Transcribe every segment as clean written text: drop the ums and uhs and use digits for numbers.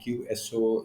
QSO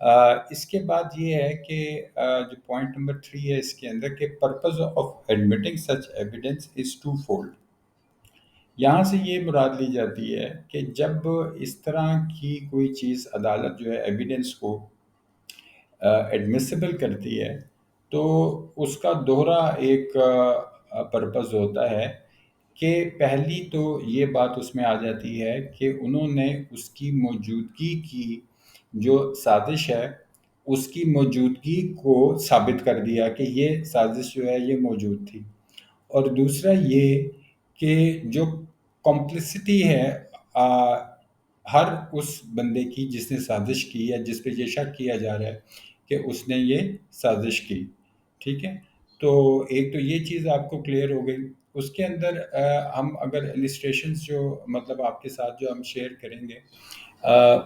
اس کے بعد یہ ہے کہ جو پوائنٹ نمبر 3 ہے اس کے اندر کہ purpose of admitting such evidence is twofold. یہاں سے یہ مراد لی جاتی ہے کہ جب اس طرح کی کوئی چیز عدالت جو ہے ایویڈنس کو ایڈمیسیبل کرتی ہے تو اس کا دوہرا ایک پرپز ہوتا ہے کہ پہلی تو یہ بات اس میں آ جاتی ہے کہ انہوں نے اس کی موجودگی کی جو سازش ہے اس کی موجودگی کو ثابت کر دیا کہ یہ سازش جو ہے یہ موجود تھی. اور دوسرا یہ کہ جو کمپلسٹی ہے ہر اس بندے کی جس نے سازش کی ہے جس پہ یہ شک کیا جا رہا ہے کہ اس نے یہ سازش کی. ٹھیک ہے، تو ایک تو یہ چیز آپ کو کلیئر ہو گئی. اس کے اندر ہم اگر السٹریشنز جو مطلب آپ کے ساتھ جو ہم شیئر کریں گے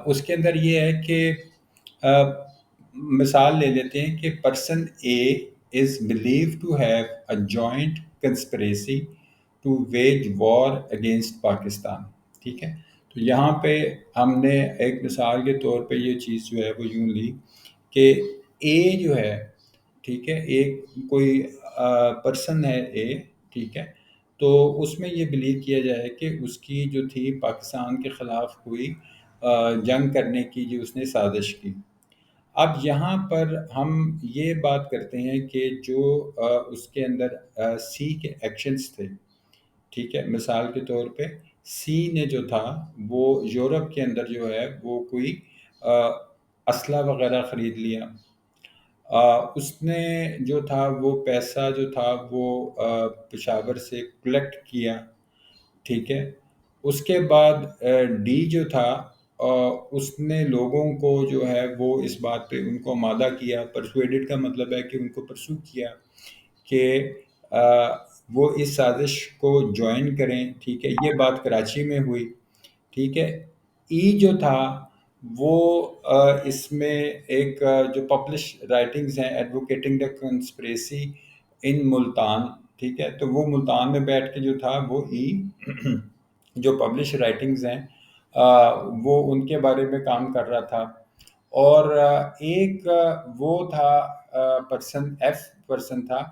اس کے اندر یہ ہے کہ مثال لے لیتے ہیں کہ person A is believed to have a joint conspiracy to wage war against Pakistan. ٹھیک ہے، تو یہاں پہ ہم نے ایک مثال کے طور پہ یہ چیز جو ہے وہ یوں لی کہ اے جو ہے، ٹھیک ہے، ایک کوئی پرسن ہے اے، ٹھیک ہے، تو اس میں یہ بلیو کیا جائے کہ اس کی جو تھی پاکستان کے خلاف کوئی جنگ کرنے کی جو اس نے سازش کی. اب یہاں پر ہم یہ بات کرتے ہیں کہ جو اس کے اندر سی کے ایکشنز تھے، ٹھیک ہے، مثال کے طور پہ سی نے جو تھا وہ یورپ کے اندر جو ہے وہ کوئی اسلحہ وغیرہ خرید لیا. اس نے جو تھا وہ پیسہ جو تھا وہ پشاور سے کلیکٹ کیا. ٹھیک ہے، اس کے بعد ڈی جو تھا اس نے لوگوں کو جو ہے وہ اس بات پہ ان کو آمادہ کیا. پرسویڈڈ کا مطلب ہے کہ ان کو پرسو کیا کہ وہ اس سازش کو جوائن کریں. ٹھیک ہے، یہ بات کراچی میں ہوئی. ٹھیک ہے، ای جو تھا وہ اس میں ایک جو پبلش رائٹنگز ہیں ایڈوکیٹنگ دا کنسپریسی ان ملتان، ٹھیک ہے، تو وہ ملتان میں بیٹھ کے جو تھا وہ ای جو پبلش رائٹنگز ہیں وہ ان کے بارے میں کام کر رہا تھا. اور ایک وہ تھا پرسن ایف پرسن تھا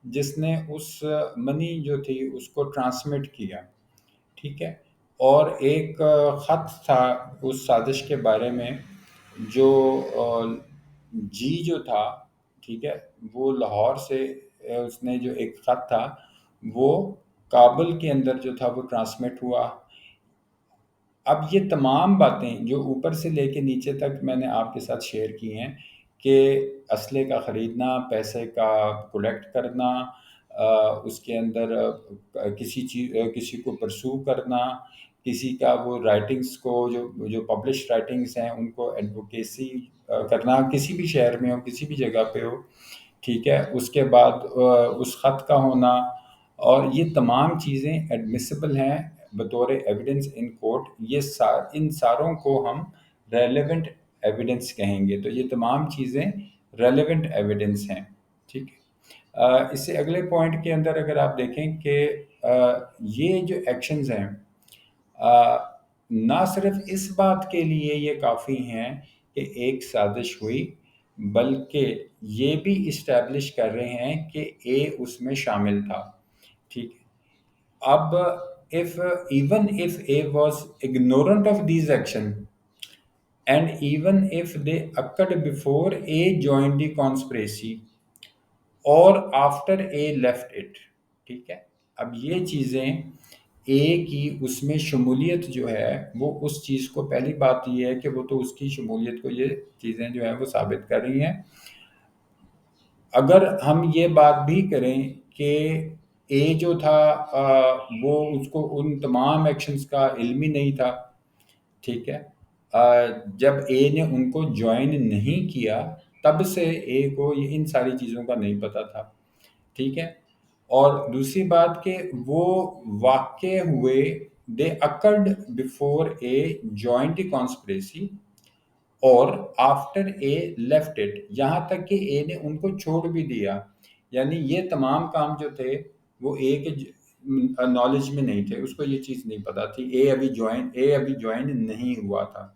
جس نے اس منی جو تھی اس کو ٹرانسمٹ کیا. ٹھیک ہے، اور ایک خط تھا اس سازش کے بارے میں جو جی جو تھا، ٹھیک ہے، وہ لاہور سے اس نے جو ایک خط تھا وہ کابل کے اندر جو تھا وہ ٹرانسمٹ ہوا. اب یہ تمام باتیں جو اوپر سے لے کے نیچے تک میں نے آپ کے ساتھ شیئر کی ہیں کہ اسلحے کا خریدنا، پیسے کا کلیکٹ کرنا، اس کے اندر کسی کو پرسو کرنا، کسی کا وہ رائٹنگز کو جو پبلش رائٹنگز ہیں ان کو ایڈوکیسی کرنا کسی بھی شہر میں ہو کسی بھی جگہ پہ ہو. ٹھیک ہے، اس کے بعد اس خط کا ہونا، اور یہ تمام چیزیں ایڈمیسیبل ہیں بطور ایویڈنس ان کورٹ. ان ساروں کو ہم ریلیونٹ ایویڈنس کہیں گے. تو یہ تمام چیزیں ریلیونٹ ایویڈنس ہیں. ٹھیک ہے، اس سے اگلے پوائنٹ کے اندر اگر آپ دیکھیں کہ یہ جو ایکشنز ہیں نہ صرف اس بات کے لیے یہ کافی ہیں کہ ایک سازش ہوئی، بلکہ یہ بھی اسٹیبلش کر رہے ہیں کہ اے اس میں شامل تھا. ٹھیک ہے، اب even if A was ignorant of these actions and even if they occurred before A joined the conspiracy or after A left it. ٹھیک ہے، اب یہ چیزیں اے کی اس میں شمولیت جو ہے وہ اس چیز کو، پہلی بات یہ ہے کہ وہ تو اس کی شمولیت کو یہ چیزیں جو ہے وہ ثابت کر رہی ہیں. اگر ہم یہ بات بھی کریں کہ اے جو تھا وہ اس کو ان تمام ایکشنز کا علم ہی نہیں تھا. ٹھیک ہے، جب اے نے ان کو جوائن نہیں کیا تب سے اے کو یہ ان ساری چیزوں کا نہیں پتہ تھا. ٹھیک ہے، اور دوسری بات کہ وہ واقع ہوئے they occurred before he join the conspiracy اور آفٹر اے لیفٹ اٹ، یہاں تک کہ اے نے ان کو چھوڑ بھی دیا. یعنی یہ تمام کام جو تھے وہ اے کے نالج میں نہیں تھے، اس کو یہ چیز نہیں پتا تھی. اے ابھی جوائن نہیں ہوا تھا.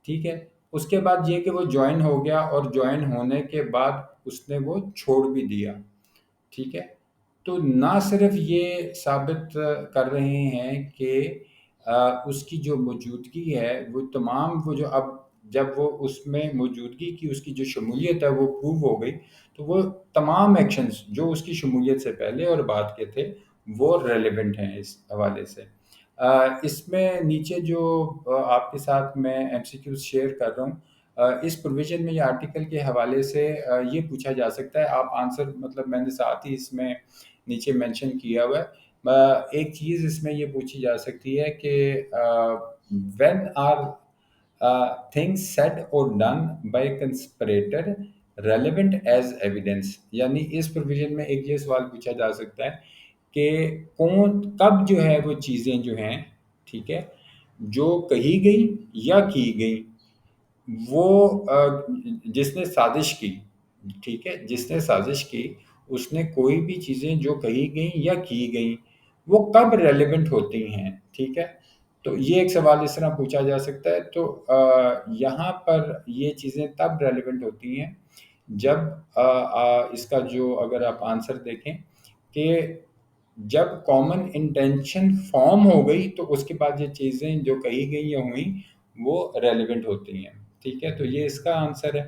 ٹھیک ہے، اس کے بعد یہ کہ وہ جوائن ہو گیا اور جوائن ہونے کے بعد اس نے وہ چھوڑ بھی دیا، ٹھیک ہے۔ تو نہ صرف یہ ثابت کر رہے ہیں کہ اس کی جو موجودگی ہے وہ تمام وہ جو اب جب وہ اس میں موجودگی کی اس کی جو شمولیت ہے وہ پروو ہو گئی، تو وہ تمام ایکشنز جو اس کی شمولیت سے پہلے اور بعد کے تھے وہ ریلیونٹ ہیں اس حوالے سے۔ اس میں نیچے جو آپ کے ساتھ میں ایم سی کیوز شیئر کر رہا ہوں، اس پروویژن میں یا آرٹیکل کے حوالے سے یہ پوچھا جا سکتا ہے، آپ آنسر مطلب میں نے ساتھ ہی اس میں نیچے مینشن کیا ہوا ہے۔ ایک چیز اس میں یہ پوچھی جا سکتی ہے کہ when are things said or done by a conspirator relevant as evidence، یعنی اس پروویژن میں ایک یہ سوال پوچھا جا سکتا ہے کہ کون کب جو ہے وہ چیزیں جو ہیں، ٹھیک ہے، جو کہی گئی یا کی گئی، وہ جس نے سازش کی، ٹھیک ہے، جس نے سازش کی اس نے کوئی بھی چیزیں جو کہی گئیں یا کی گئیں وہ کب ریلیونٹ ہوتی ہیں، ٹھیک ہے۔ تو یہ ایک سوال اس طرح پوچھا جا سکتا ہے۔ تو یہاں پر یہ چیزیں تب ریلیونٹ ہوتی ہیں جب اس کا جو اگر آپ آنسر دیکھیں کہ جب کامن انٹینشن فارم ہو گئی تو اس کے بعد یہ چیزیں جو کہی گئی یا ہوئیں وہ ریلیونٹ ہوتی ہیں، ٹھیک ہے۔ تو یہ اس کا آنسر ہے۔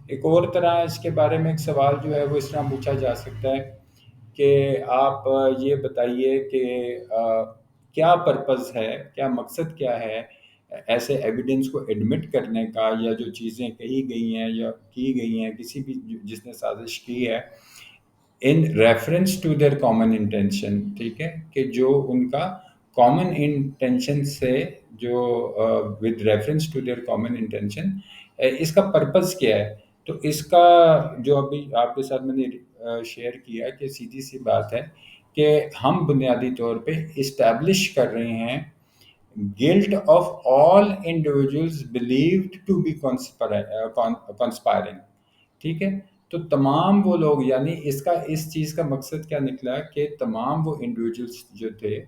ایک اور طرح اس کے بارے میں ایک سوال جو ہے وہ اس طرح پوچھا جا سکتا ہے کہ آپ یہ بتائیے کہ کیا پرپز ہے، کیا مقصد کیا ہے ایسے ایویڈنس کو ایڈمٹ کرنے کا، یا جو چیزیں کہی گئی ہیں یا کی گئی ہیں کسی بھی جس نے سازش کی ہے in reference to their common intention, ٹھیک ہے، کہ جو ان کا کامن انٹینشن سے جو with reference to their common intention اس کا پرپز کیا ہے۔ تو اس کا جو ابھی آپ کے ساتھ میں نے شیئر کیا کہ سیدھی سی بات ہے کہ ہم بنیادی طور پہ اسٹیبلش کر رہے ہیں guilt of all individuals believed to be conspiring، ٹھیک ہے۔ تو تمام وہ لوگ، یعنی اس چیز کا مقصد کیا نکلا کہ تمام وہ انڈیویجولس جو تھے،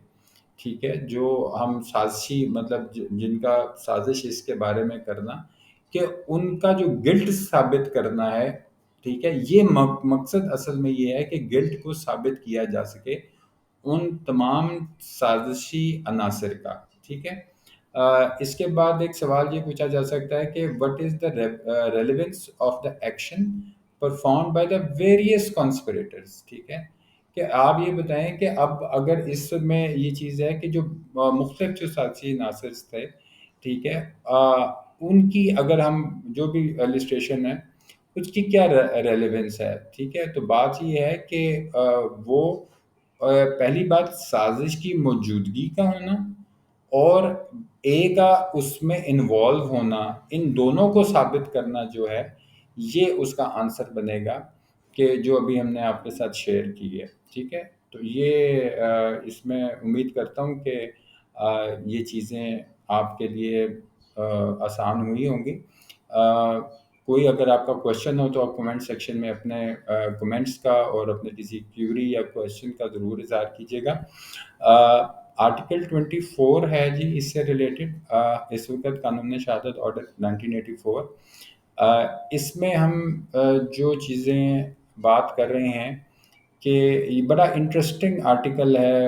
ٹھیک ہے، جو ہم سازشی مطلب جن کا سازش اس کے بارے میں کرنا کہ ان کا جو گلٹ ثابت کرنا ہے، ٹھیک ہے، یہ مقصد اصل میں یہ ہے کہ گلٹ کو ثابت کیا جا سکے ان تمام سازشی عناصر کا، ٹھیک ہے۔ اس کے بعد ایک سوال یہ پوچھا جا سکتا ہے کہ what is the relevance of the action performed by the various conspirators، ٹھیک ہے، کہ آپ یہ بتائیں کہ اب اگر اس میں یہ چیز ہے کہ جو مختلف جو سازشی عناصر تھے، ٹھیک ہے، ان کی اگر ہم جو بھی السٹریشن ہے اس کی کیا ریلیونس ہے، ٹھیک ہے۔ تو بات یہ ہے کہ وہ پہلی بات سازش کی موجودگی کا ہونا اور اے کا اس میں انوالو ہونا، ان دونوں کو ثابت کرنا جو ہے یہ اس کا آنسر بنے گا کہ جو ابھی ہم نے آپ کے ساتھ شیئر کی ہے، ٹھیک ہے۔ تو یہ اس میں امید کرتا ہوں کہ یہ چیزیں آپ کے لیے آسان ہوئی ہوں گی۔ کوئی اگر آپ کا کویشچن ہو تو آپ کمنٹ سیکشن میں اپنے کمنٹس کا اور اپنے کسی کیوری یا کویشچن کا ضرور اظہار کیجیے گا۔ آرٹیکل 24 ہے جی، اس سے ریلیٹڈ اس وقت قانون شہادت آرڈر 1984، اس میں ہم جو چیزیں بات کر رہے ہیں کہ یہ بڑا انٹرسٹنگ آرٹیکل ہے،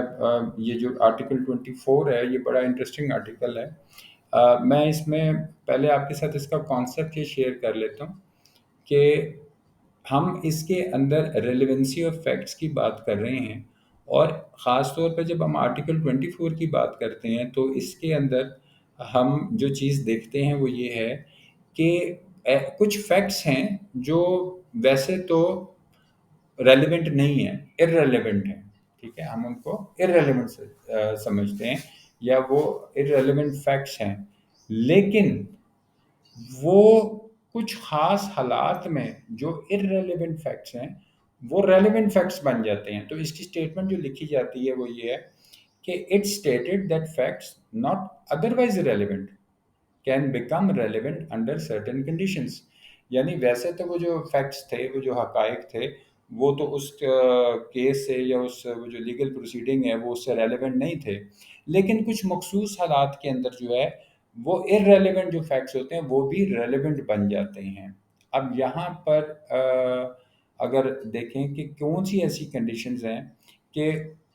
یہ جو آرٹیکل 24 ہے یہ بڑا انٹرسٹنگ آرٹیکل ہے۔ میں اس میں پہلے آپ کے ساتھ اس کا کانسیپٹ یہ شیئر کر لیتا ہوں کہ ہم اس کے اندر ریلیونسی آف فیکٹس کی بات کر رہے ہیں، اور خاص طور پہ جب ہم آرٹیکل 24 کی بات کرتے ہیں تو اس کے اندر ہم جو چیز دیکھتے ہیں وہ یہ ہے کہ کچھ فیکٹس ہیں جو ویسے تو ریلیونٹ نہیں ہیں، ارریلیونٹ ہیں، ٹھیک ہے، ہم ان کو ارریلیونٹ سمجھتے ہیں یا وہ ارریلیونٹ فیکٹس ہیں، لیکن وہ کچھ خاص حالات میں جو ارریلیونٹ فیکٹس ہیں وہ ریلیونٹ فیکٹس بن جاتے ہیں۔ تو اس کی اسٹیٹمنٹ جو لکھی جاتی ہے وہ یہ ہے کہ it stated that facts not otherwise relevant can become relevant under certain conditions, یعنی ویسے تو وہ جو فیکٹس تھے، وہ جو حقائق تھے، وہ تو اس کیس سے یا اس وہ جو لیگل پروسیڈنگ ہے وہ اس سے ریلیونٹ نہیں تھے، لیکن کچھ مخصوص حالات کے اندر جو ہے وہ irrelevant جو فیکٹس ہوتے ہیں وہ بھی ریلیونٹ بن جاتے ہیں۔ اب یہاں پر اگر دیکھیں کہ کون سی ایسی کنڈیشنز ہیں کہ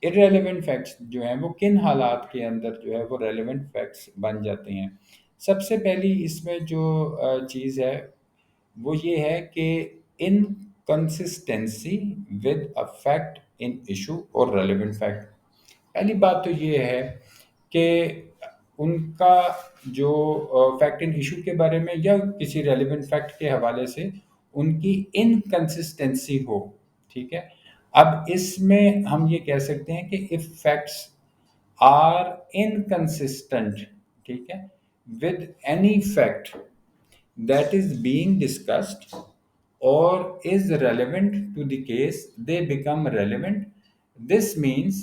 irrelevant فیکٹس جو ہیں وہ کن حالات کے اندر جو ہے وہ ریلیونٹ فیکٹس بن جاتے ہیں۔ سب سے پہلی اس میں جو چیز ہے وہ یہ ہے کہ inconsistency with a fact in issue اور ریلیونٹ فیکٹ۔ پہلی بات تو یہ ہے کہ ان کا جو فیکٹ ان ایشو کے بارے میں یا کسی ریلیونٹ فیکٹ کے حوالے سے ان کی انکنسسٹنسی ہو، ٹھیک ہے۔ اب اس میں ہم یہ کہہ سکتے ہیں کہ if facts are inconsistent، ٹھیک ہے، with any fact that is being discussed or is relevant to the case, they become relevant. This means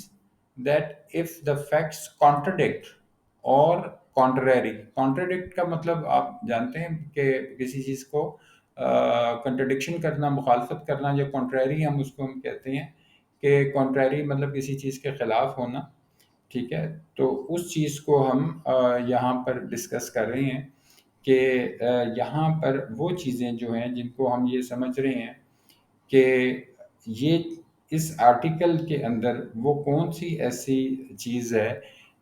that if the facts contradict or contradict کا مطلب آپ جانتے ہیں کہ کسی چیز کو کنٹرڈکشن کرنا، مخالفت کرنا، یا contrary ہم اس کو ہم کہتے ہیں کہ contrary مطلب کسی چیز کے خلاف ہونا، ٹھیک ہے۔ تو اس چیز کو ہم یہاں پر ڈسکس کر رہے ہیں کہ یہاں پر وہ چیزیں جو ہیں جن کو ہم یہ سمجھ رہے ہیں کہ یہ اس آرٹیکل کے اندر وہ کون سی ایسی چیز ہے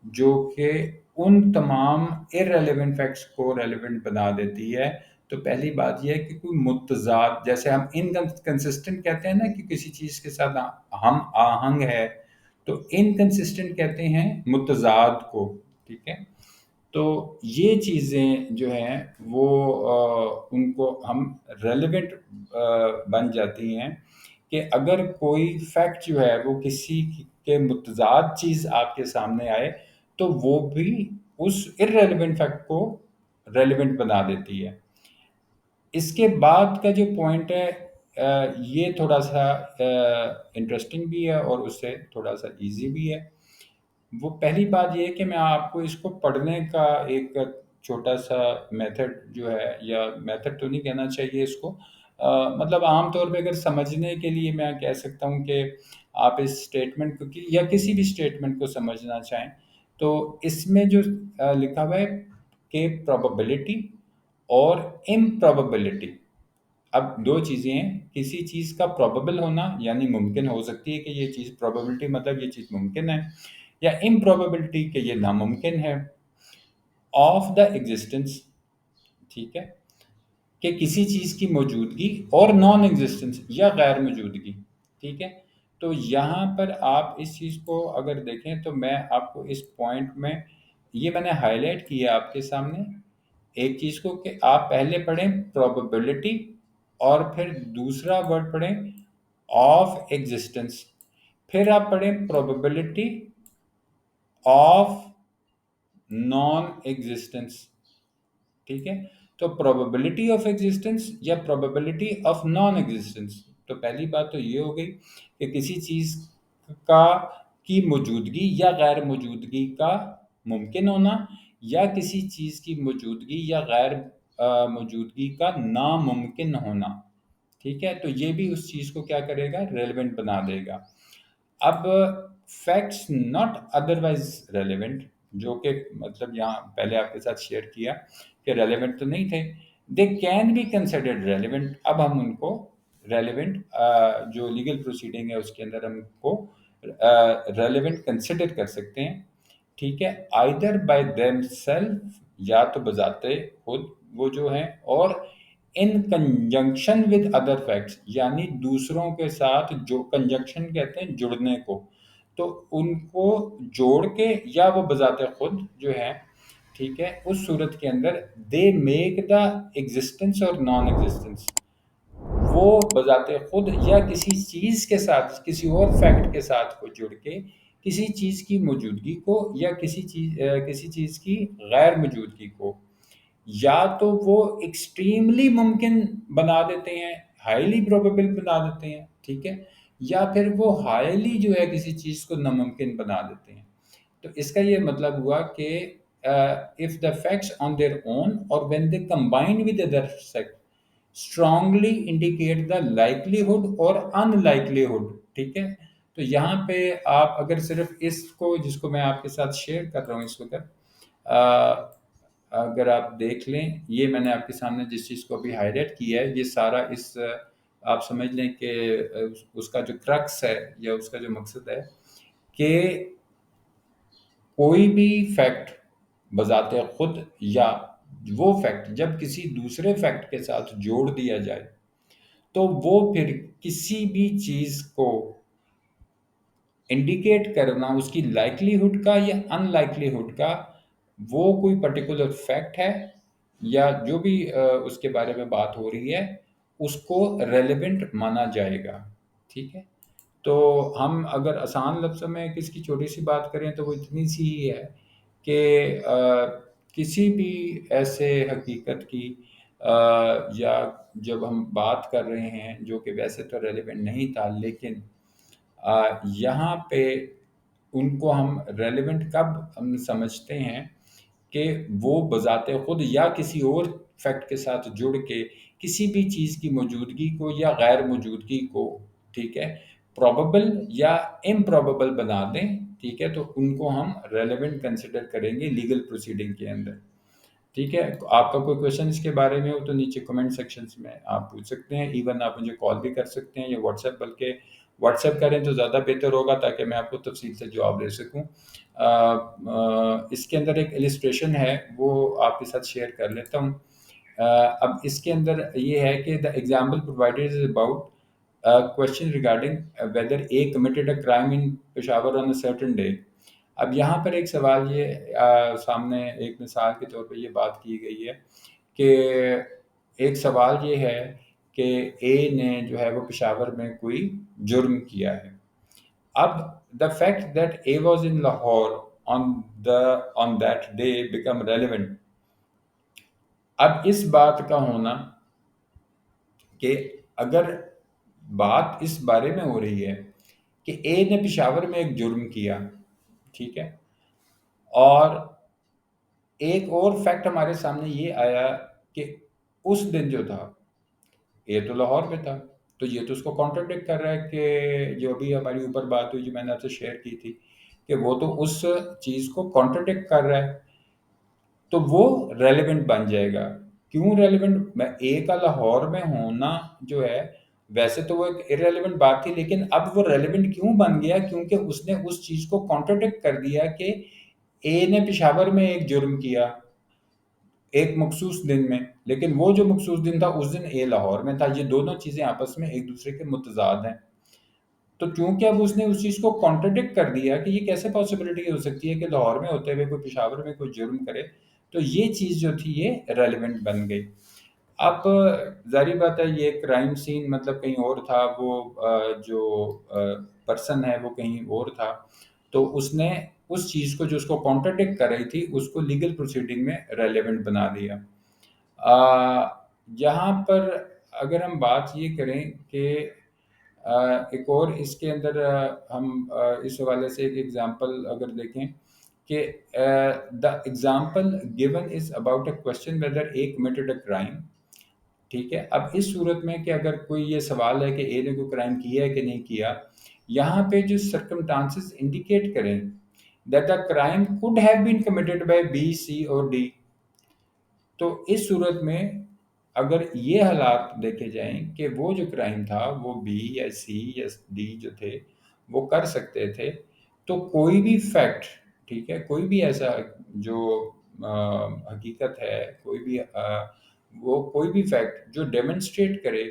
جو کہ ان تمام irrelevant فیکٹس کو ریلیونٹ بنا دیتی ہے۔ تو پہلی بات یہ ہے کہ کوئی متضاد، جیسے ہم انکنسسٹنٹ کہتے ہیں نا کہ کسی چیز کے ساتھ ہم آہنگ ہے، تو انکنسسٹنٹ کہتے ہیں متضاد کو، ٹھیک ہے۔ تو یہ چیزیں جو ہیں وہ ان کو ہم ریلیونٹ بن جاتی ہیں کہ اگر کوئی فیکٹ جو ہے وہ کسی کے متضاد چیز آپ کے سامنے آئے تو وہ بھی اس irrelevant فیکٹ کو ریلیونٹ بنا دیتی ہے۔ اس کے بعد کا جو پوائنٹ ہے یہ تھوڑا سا انٹرسٹنگ بھی ہے اور اس سے تھوڑا سا ایزی بھی ہے۔ وہ پہلی بات یہ ہے کہ میں آپ کو اس کو پڑھنے کا ایک چھوٹا سا میتھڈ جو ہے، یا میتھڈ تو نہیں کہنا چاہیے اس کو، مطلب عام طور پہ اگر سمجھنے کے لیے میں کہہ سکتا ہوں کہ آپ اس اسٹیٹمنٹ کو یا کسی بھی اسٹیٹمنٹ کو سمجھنا چاہیں تو اس میں جو لکھا ہوا ہے کہ probability اور improbability، اب دو چیزیں ہیں، کسی چیز کا probable ہونا یعنی ممکن ہو سکتی ہے کہ یہ چیز، probability مطلب یہ چیز ممکن ہے، یا improbability کہ یہ ناممکن ہے، آف دا ایگزسٹنس، ٹھیک ہے، کہ کسی چیز کی موجودگی، اور نان ایگزسٹنس یا غیر موجودگی، ٹھیک ہے۔ تو یہاں پر آپ اس چیز کو اگر دیکھیں تو میں آپ کو اس پوائنٹ میں یہ میں نے ہائی لائٹ کیا آپ کے سامنے ایک چیز کو کہ آپ پہلے پڑھیں probability اور پھر دوسرا ورڈ پڑھیں آف ایگزسٹنس، پھر آپ پڑھیں probability آف نان ایگزسٹنس، ٹھیک ہے۔ تو probability آف ایگزسٹنس یا probability آف نان ایگزسٹنس، تو پہلی بات تو یہ ہو گئی کہ کسی چیز کا کی موجودگی یا غیر موجودگی کا ممکن ہونا، یا کسی چیز کی موجودگی یا غیر موجودگی کا ناممکن ہونا، ٹھیک ہے۔ تو یہ بھی اس چیز کو کیا کرے گا، ریلیونٹ بنا دے گا۔ اب فیکٹس ناٹ ادروائز ریلیونٹ، جو کہ مطلب یہاں پہلے آپ کے ساتھ شیئر کیا کہ ریلیونٹ تو نہیں تھے، they can be considered relevant. اب ہم ان کو ریلیونٹ جو لیگل پروسیڈنگ ہے اس کے اندر ہم کو ریلیونٹ کنسیڈر کر سکتے ہیں، ٹھیک ہے، آئدر بائی دیم سیلف، یا تو بذات خود وہ جو ہیں، اور in conjunction with other facts, یعنی دوسروں کے ساتھ، جو کنجنکشن کہتے ہیں جڑنے کو، تو ان کو جوڑ کے یا وہ بذات خود جو ہے، ٹھیک ہے، اس صورت کے اندر دے میک دا ایگزسٹنس اور نان ایگزسٹنس، وہ بذات خود یا کسی چیز کے ساتھ، کسی اور فیکٹ کے ساتھ کو جڑ کے کسی چیز کی موجودگی کو یا کسی چیز کی غیر موجودگی کو یا تو وہ ایکسٹریملی ممکن بنا دیتے ہیں، ہائیلی پروبیبل بنا دیتے ہیں، ٹھیک ہے، یا پھر وہ ہائیلی جو ہے کسی چیز کو ناممکن بنا دیتے ہیں۔ تو اس کا یہ مطلب ہوا کہ if the facts on their own or when they combine with other facts strongly indicate the likelihood or unlikelihood، ٹھیک ہے۔ تو یہاں پہ آپ اگر صرف اس کو، جس کو میں آپ کے ساتھ شیئر کر رہا ہوں اس وقت، اگر آپ دیکھ لیں، یہ میں نے آپ کے سامنے جس چیز کو ابھی ہائی لائٹ کیا ہے، یہ سارا اس آپ سمجھ لیں کہ اس کا جو کرکس ہے یا اس کا جو مقصد ہے کہ کوئی بھی فیکٹ بذات خود یا وہ فیکٹ جب کسی دوسرے فیکٹ کے ساتھ جوڑ دیا جائے تو وہ پھر کسی بھی چیز کو انڈیکیٹ کرنا اس کی لائکلی کا یا ان لائکلی کا، وہ کوئی پرٹیکولر فیکٹ ہے یا جو بھی اس کے بارے میں بات ہو رہی ہے اس کو ریلیونٹ مانا جائے گا. ٹھیک ہے، تو ہم اگر آسان لفظوں میں کس کی چھوٹی سی بات کریں تو وہ اتنی سی ہی ہے کہ کسی بھی ایسے حقیقت کی یا جب ہم بات کر رہے ہیں جو کہ ویسے تو ریلیونٹ نہیں تھا، لیکن یہاں پہ ان کو ہم ریلیونٹ کب ہم سمجھتے ہیں کہ وہ بذات خود یا کسی اور فیکٹ کے ساتھ جڑ کے کسی بھی چیز کی موجودگی کو یا غیر موجودگی کو، ٹھیک ہے، پروبیبل یا امپروبیبل بنا دیں. ٹھیک ہے، تو ان کو ہم ریلیونٹ کنسیڈر کریں گے لیگل پروسیڈنگ کے اندر. ٹھیک ہے، آپ کا کوئی کویشچن اس کے بارے میں ہو تو نیچے کمنٹ سیکشنز میں آپ پوچھ سکتے ہیں. ایون آپ مجھے کال بھی کر سکتے ہیں یا واٹس ایپ، بلکہ واٹس ایپ کریں تو زیادہ بہتر ہوگا تاکہ میں آپ کو تفصیل سے جواب دے سکوں. اس کے اندر ایک السٹریشن ہے، وہ آپ کے ساتھ شیئر کر لیتا ہوں. اب اس کے اندر یہ ہے کہ the example provided is about a question regarding whether A committed a crime in Peshawar on a certain day. اب یہاں پر ایک سوال یہ سامنے ایک مثال کے طور پہ یہ بات کی گئی ہے کہ ایک سوال یہ ہے کہ اے نے جو ہے وہ پشاور میں کوئی جرم کیا ہے. اب the fact that A was in Lahore on that day become relevant. اب اس بات کا ہونا کہ اگر بات اس بارے میں ہو رہی ہے کہ اے نے پشاور میں ایک جرم کیا، ٹھیک ہے، اور ایک اور فیکٹ ہمارے سامنے یہ آیا کہ اس دن جو تھا اے تو لاہور میں تھا، تو یہ تو اس کو کانٹرڈکٹ کر رہا ہے کہ جو بھی ہماری اوپر بات ہوئی جو میں نے آپ سے شیئر کی تھی کہ وہ تو اس چیز کو کانٹرڈکٹ کر رہا ہے، تو وہ ریلیونٹ بن جائے گا. کیوں ریلیونٹ؟ میں اے کا لاہور میں ہونا جو ہے ویسے تو وہ ایک ارریلیونٹ بات تھی، لیکن اب وہ ریلیونٹ کیوں بن گیا؟ کیونکہ اس نے اس چیز کو کانٹرڈکٹ کر دیا کہ اے نے پشاور میں ایک جرم کیا ایک مخصوص دن میں، لیکن وہ جو مخصوص دن تھا اس دن اے لاہور میں تھا. یہ دونوں چیزیں آپس میں ایک دوسرے کے متضاد ہیں. تو چونکہ اب اس نے اس چیز کو کانٹرڈکٹ کر دیا کہ یہ کیسے پاسبلٹی ہو سکتی ہے کہ لاہور میں ہوتے ہوئے کوئی پشاور میں کوئی جرم کرے، تو یہ چیز جو تھی یہ ریلیونٹ بن گئی. اب ظاہری بات ہے یہ کرائم سین مطلب کہیں اور تھا، وہ جو پرسن ہے وہ کہیں اور تھا، تو اس نے اس چیز کو جو اس کو کانٹرڈکٹ کر رہی تھی اس کو لیگل پروسیڈنگ میں ریلیونٹ بنا دیا. یہاں پر اگر ہم بات یہ کریں کہ ایک اور اس کے اندر ہم اس حوالے سے ایک ایگزامپل اگر دیکھیں کہ the example given is about a question whether a committed a crime. ٹھیک ہے، اب اس صورت میں کہ اگر کوئی یہ سوال ہے کہ اے نے کوئی کرائم کیا ہے کہ نہیں کیا، یہاں پہ جو سرکمٹانسز انڈیکیٹ کریں that the crime could have been committed by B, C اور D. تو اس صورت میں اگر یہ حالات دیکھے جائیں کہ وہ جو کرائم تھا وہ بی یا سی یا ڈی جو تھے وہ کر سکتے تھے، تو کوئی بھی فیکٹ، ٹھیک ہے، کوئی بھی ایسا جو حقیقت ہے، کوئی بھی فیکٹ جو ڈیمنسٹریٹ کرے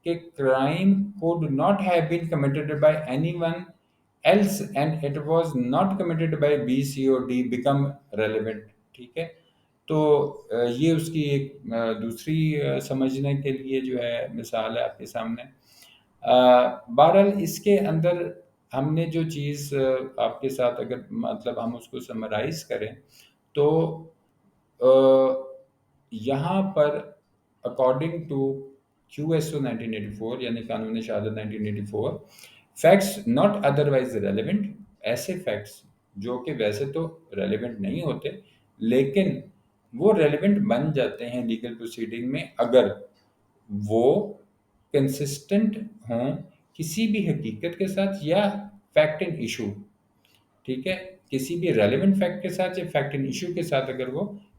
کہ crime could not have been committed by anyone else and it was not committed by B, C اور D become relevant. ٹھیک ہے، تو یہ اس کی ایک دوسری سمجھنے کے لیے جو ہے مثال ہے آپ کے سامنے. بہرحال اس کے اندر ہم نے جو چیز آپ کے ساتھ اگر مطلب ہم اس کو سمرائز کریں تو یہاں پر اکارڈنگ ٹو QSO 1984 یعنی قانون شہادت 1984، فیکٹس ناٹ ادروائز ریلیونٹ، ایسے فیکٹس جو کہ ویسے تو ریلیونٹ نہیں ہوتے لیکن وہ ریلیونٹ بن جاتے ہیں لیگل پروسیڈنگ میں اگر وہ کنسسٹنٹ ہوں کسی بھی حقیقت کے ساتھ یا فیکٹ ان ایشو. ٹھیک ہے، کسی بھی ریلیونٹ فیکٹ کے ساتھ یا فیکٹ ان ایشو کے ساتھ اگر وہ